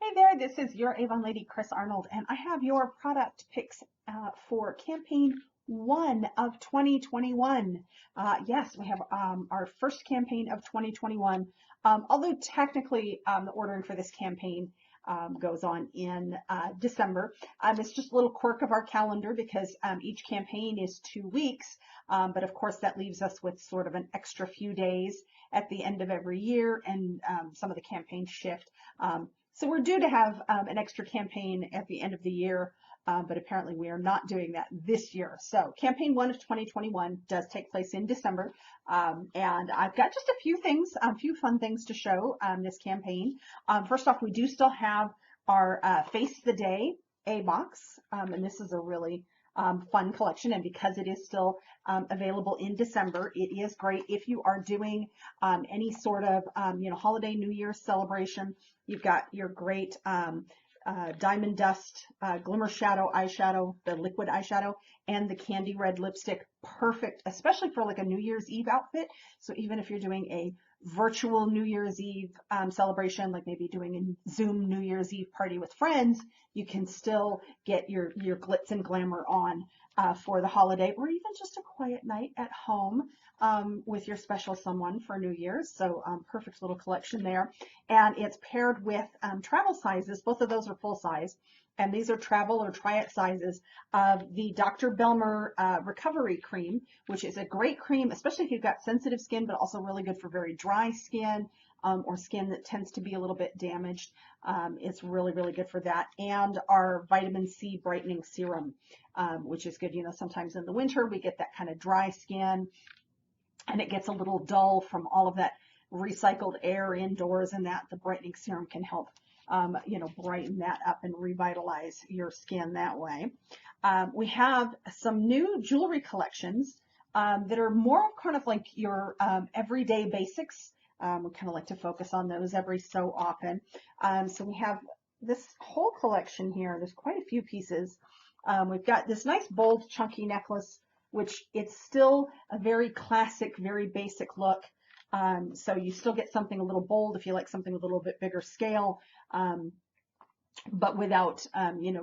Hey there, this is your Avon Lady, Chris Arnold, and I have your product picks for campaign 1 of 2021. Yes, we have our first campaign of 2021. Although technically the ordering for this campaign goes on in December. It's just a little quirk of our calendar because each campaign is 2 weeks, but of course that leaves us with sort of an extra few days at the end of every year, and some of the campaigns shift. So we're due to have an extra campaign at the end of the year, but apparently we are not doing that this year. So campaign 1 of 2021 does take place in December, and I've got just a few things, a few fun things to show this campaign. First off, we do still have our Face the Day A box, and this is a really fun collection, and because it is still available in December, it is great if you are doing any sort of holiday New Year's celebration. You've got your great Diamond Dust Glimmer Shadow eyeshadow, the liquid eyeshadow, and the Candy Red lipstick. Perfect, especially for like a New Year's Eve outfit. So even if you're doing a virtual New Year's Eve celebration, like maybe doing a Zoom New Year's Eve party with friends, you can still get your glitz and glamour on for the holiday, or even just a quiet night at home with your special someone for New Year's. So perfect little collection there. And it's paired with travel sizes. Both of those are full size. And these are travel or try it sizes of the Dr. Belmer Recovery Cream, which is a great cream, especially if you've got sensitive skin, but also really good for very dry skin or skin that tends to be a little bit damaged. It's really, really good for that. And our vitamin C brightening serum, which is good. You know, sometimes in the winter we get that kind of dry skin and it gets a little dull from all of that recycled air indoors, and that the brightening serum can help brighten that up and revitalize your skin that way. We have some new jewelry collections that are more kind of like your everyday basics. We kind of like to focus on those every so often. So we have this whole collection here. There's quite a few pieces. We've got this nice bold chunky necklace, which it's still a very classic, very basic look. So you still get something a little bold if you like something a little bit bigger scale, but without,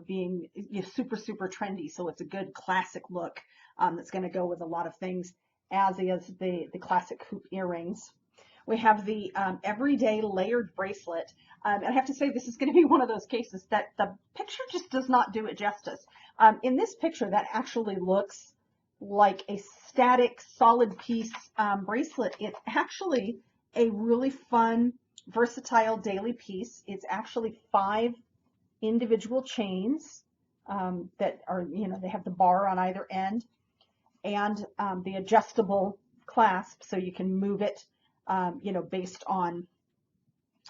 being super, super trendy. So it's a good classic look that's going to go with a lot of things, as is the classic hoop earrings. We have the everyday layered bracelet. And I have to say, this is going to be one of those cases that the picture just does not do it justice. In this picture, that actually looks like a static solid piece bracelet. It's actually a really fun, versatile daily piece. It's actually 5 individual chains that are, they have the bar on either end, and the adjustable clasp, so you can move it, based on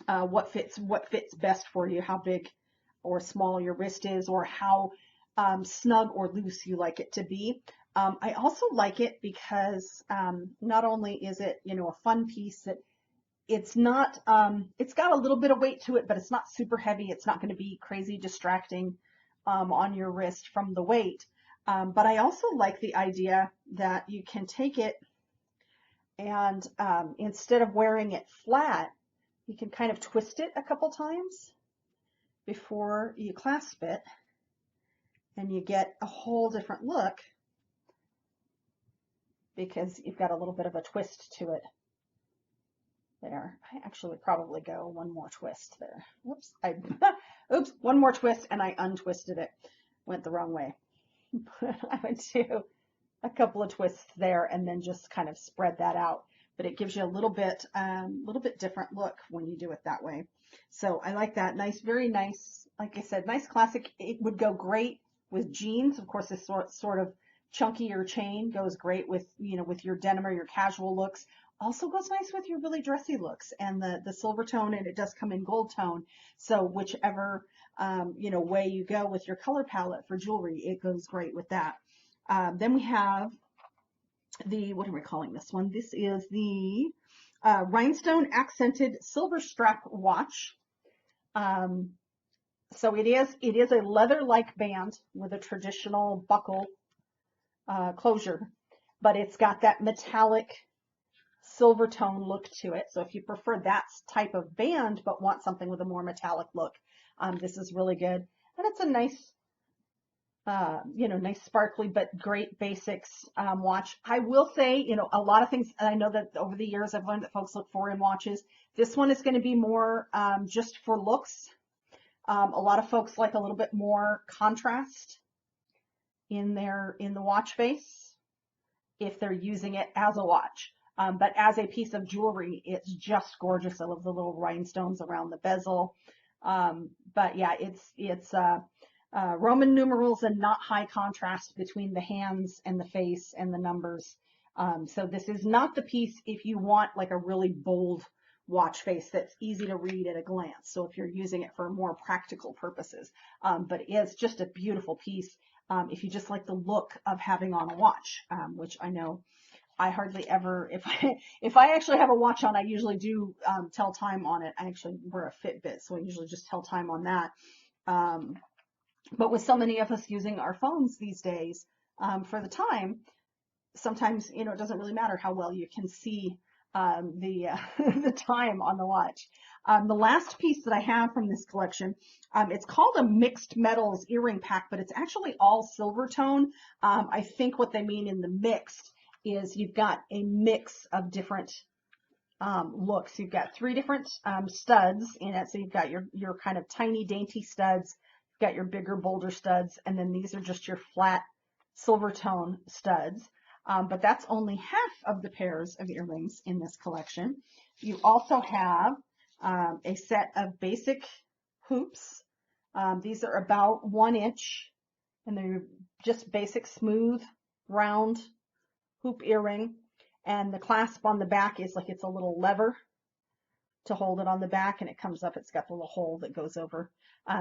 what fits best for you, how big or small your wrist is, or how snug or loose you like it to be. I also like it because not only is it, a fun piece, that it's not, it's got a little bit of weight to it, but it's not super heavy. It's not going to be crazy distracting on your wrist from the weight. But I also like the idea that you can take it and instead of wearing it flat, you can kind of twist it a couple times before you clasp it, and you get a whole different look, because you've got a little bit of a twist to it there. I actually would probably go one more twist there. Whoops, oops, one more twist, and I untwisted it. Went the wrong way. I would do a couple of twists there and then just kind of spread that out. But it gives you a little bit different look when you do it that way. So I like that. Nice, very nice, like I said, nice classic. It would go great with jeans. Of course, this sort of chunkier chain goes great with, with your denim or your casual looks. Also goes nice with your really dressy looks, and the silver tone, and it does come in gold tone. So whichever, way you go with your color palette for jewelry, it goes great with that. Then we have the, what am I calling this one? This is the Rhinestone Accented Silver Strap Watch. So it is a leather-like band with a traditional buckle closure, but it's got that metallic silver tone look to it. So if you prefer that type of band but want something with a more metallic look, This is really good. And it's a nice, nice sparkly, but great basics watch. I will say, a lot of things, and I know that over the years I've learned that folks look for in watches. This one is going to be more just for looks. A lot of folks like a little bit more contrast in the watch face if they're using it as a watch. But as a piece of jewelry, it's just gorgeous. I love the little rhinestones around the bezel. But yeah, it's Roman numerals and not high contrast between the hands and the face and the numbers. So this is not the piece if you want like a really bold watch face that's easy to read at a glance. So if you're using it for more practical purposes, but it's just a beautiful piece. If you just like the look of having on a watch, which I know I hardly ever, if I actually have a watch on, I usually do tell time on it. I actually wear a Fitbit, so I usually just tell time on that. But with so many of us using our phones these days for the time, sometimes, it doesn't really matter how well you can see the time on the watch. The last piece that I have from this collection, it's called a mixed metals earring pack, but it's actually all silvertone. I think what they mean in the mixed is you've got a mix of different looks. You've got 3 different studs in it. So you've got your kind of tiny dainty studs, you've got your bigger bolder studs, and then these are just your flat silvertone studs. But that's only half of the pairs of earrings in this collection. You also have a set of basic hoops. These are about 1 inch, and they're just basic smooth round hoop earring. And the clasp on the back is like it's a little lever to hold it on the back, and it comes up. It's got the little hole that goes over.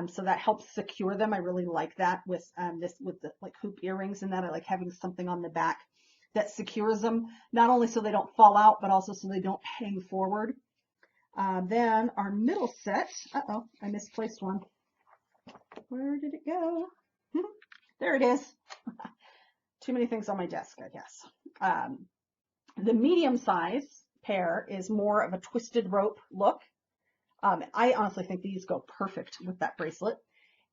So that helps secure them. I really like that with the like hoop earrings, and that I like having something on the back that secures them, not only so they don't fall out, but also so they don't hang forward. Then our middle set, uh-oh, I misplaced one. Where did it go? There it is. Too many things on my desk, I guess. The medium size pair is more of a twisted rope look. I honestly think these go perfect with that bracelet.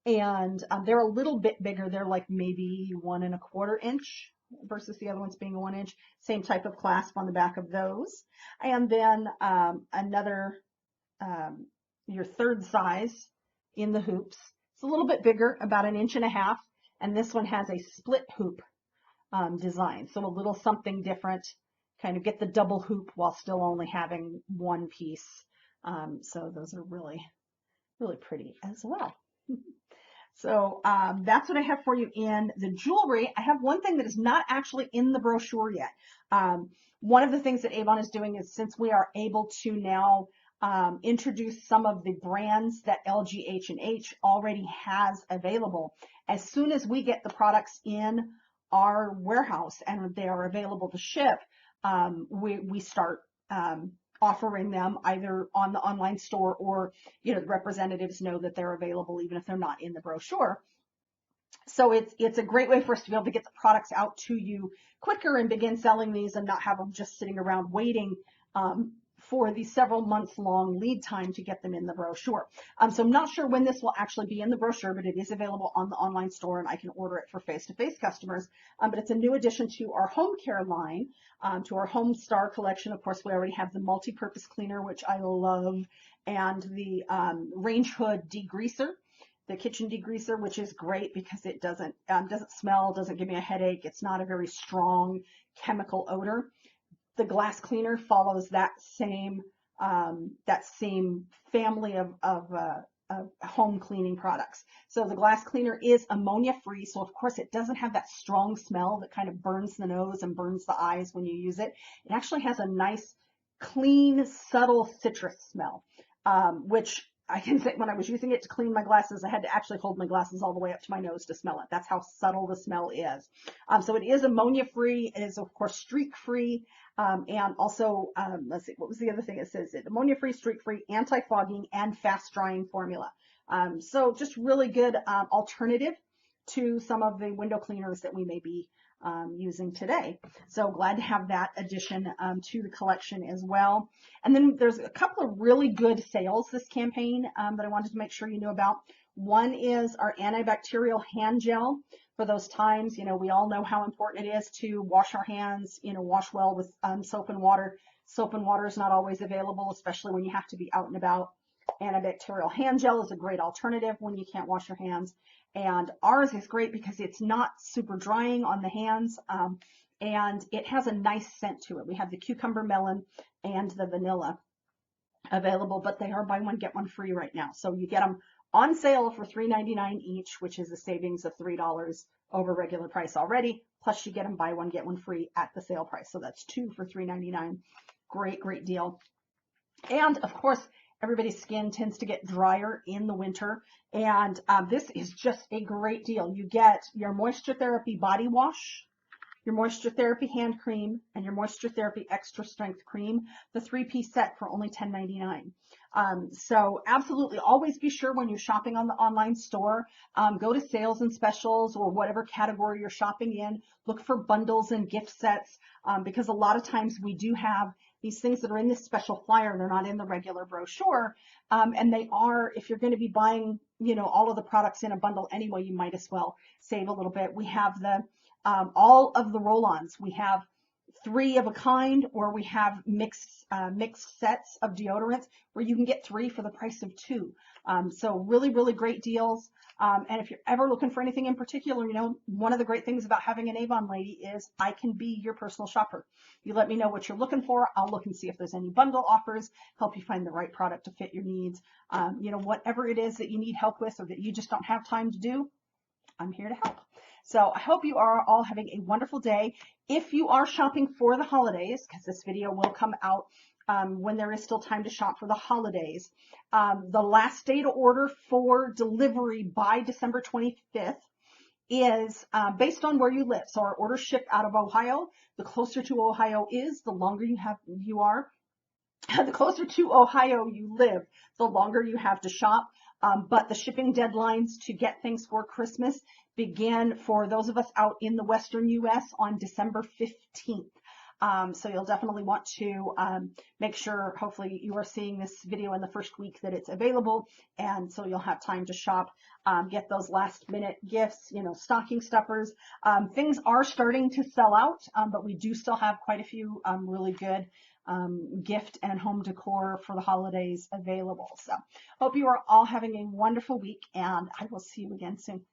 And they're a little bit bigger. They're like maybe 1 1/4 inch versus the other ones being a 1 inch. Same type of clasp on the back of those. And then another, your third size in the hoops. It's a little bit bigger, about 1.5 inches. And this one has a split hoop design. So a little something different, kind of get the double hoop while still only having 1 piece. So those are really, really pretty as well. So that's what I have for you in the jewelry. I have one thing that is not actually in the brochure yet. One of the things that Avon is doing is, since we are able to now introduce some of the brands that LGH&H already has available, as soon as we get the products in our warehouse and they are available to ship, we start offering them either on the online store, or the representatives know that they're available even if they're not in the brochure. So it's a great way for us to be able to get the products out to you quicker and begin selling these and not have them just sitting around waiting for the several months long lead time to get them in the brochure. So I'm not sure when this will actually be in the brochure, but it is available on the online store, and I can order it for face-to-face customers. But it's a new addition to our home care line, to our Homestar collection. Of course, we already have the multi-purpose cleaner, which I love, and the range hood degreaser, the kitchen degreaser, which is great because it doesn't smell, doesn't give me a headache. It's not a very strong chemical odor. The glass cleaner follows that same family of home cleaning products. So the glass cleaner is ammonia free. So of course it doesn't have that strong smell that kind of burns the nose and burns the eyes when you use it. It actually has a nice, clean, subtle citrus smell, which I can say when I was using it to clean my glasses, I had to actually hold my glasses all the way up to my nose to smell it. That's how subtle the smell is. So it is ammonia free. It is of course streak free. And also, let's see, what was the other thing it says? Ammonia free, streak free, anti-fogging, and fast drying formula. So just really good alternative to some of the window cleaners that we may be using today. So glad to have that addition to the collection as well. And then there's a couple of really good sales this campaign that I wanted to make sure you knew about. One is our antibacterial hand gel for those times, we all know how important it is to wash our hands, wash well with soap and water. Soap and water is not always available, especially when you have to be out and about. Antibacterial hand gel is a great alternative when you can't wash your hands. And ours is great because it's not super drying on the hands, and it has a nice scent to it. We have the cucumber melon and the vanilla available, but they are buy one, get one free right now. So you get them on sale for $3.99 each, which is a savings of $3 over regular price already. Plus you get them buy one, get one free at the sale price. So that's 2 for $3.99. Great, great deal. And of course, everybody's skin tends to get drier in the winter, and this is just a great deal. You get your Moisture Therapy body wash, your Moisture Therapy hand cream, and your Moisture Therapy extra strength cream, the 3-piece set for only $10.99. So absolutely always be sure when you're shopping on the online store, go to sales and specials or whatever category you're shopping in, look for bundles and gift sets, because a lot of times we do have these things that are in this special flyer. They're not in the regular brochure, and they are, if you're going to be buying, all of the products in a bundle anyway, you might as well save a little bit. We have the all of the roll-ons. We have 3 of a kind, or we have mixed sets of deodorants where you can get 3 for the price of 2. So really, really great deals. And if you're ever looking for anything in particular, one of the great things about having an Avon lady is I can be your personal shopper. You let me know what you're looking for. I'll look and see if there's any bundle offers, help you find the right product to fit your needs. Whatever it is that you need help with or that you just don't have time to do, I'm here to help. So I hope you are all having a wonderful day. If you are shopping for the holidays, because this video will come out when there is still time to shop for the holidays, the last day to order for delivery by December 25th is based on where you live. So our orders ship out of Ohio. The closer to Ohio is, the longer you are. The closer to Ohio you live, the longer you have to shop. But the shipping deadlines to get things for Christmas begin for those of us out in the Western U.S. on December 15th. So you'll definitely want to make sure, hopefully you are seeing this video in the first week that it's available, and so you'll have time to shop, get those last minute gifts, stocking stuffers. Things are starting to sell out, but we do still have quite a few really good gift and home decor for the holidays available. So hope you are all having a wonderful week, and I will see you again soon.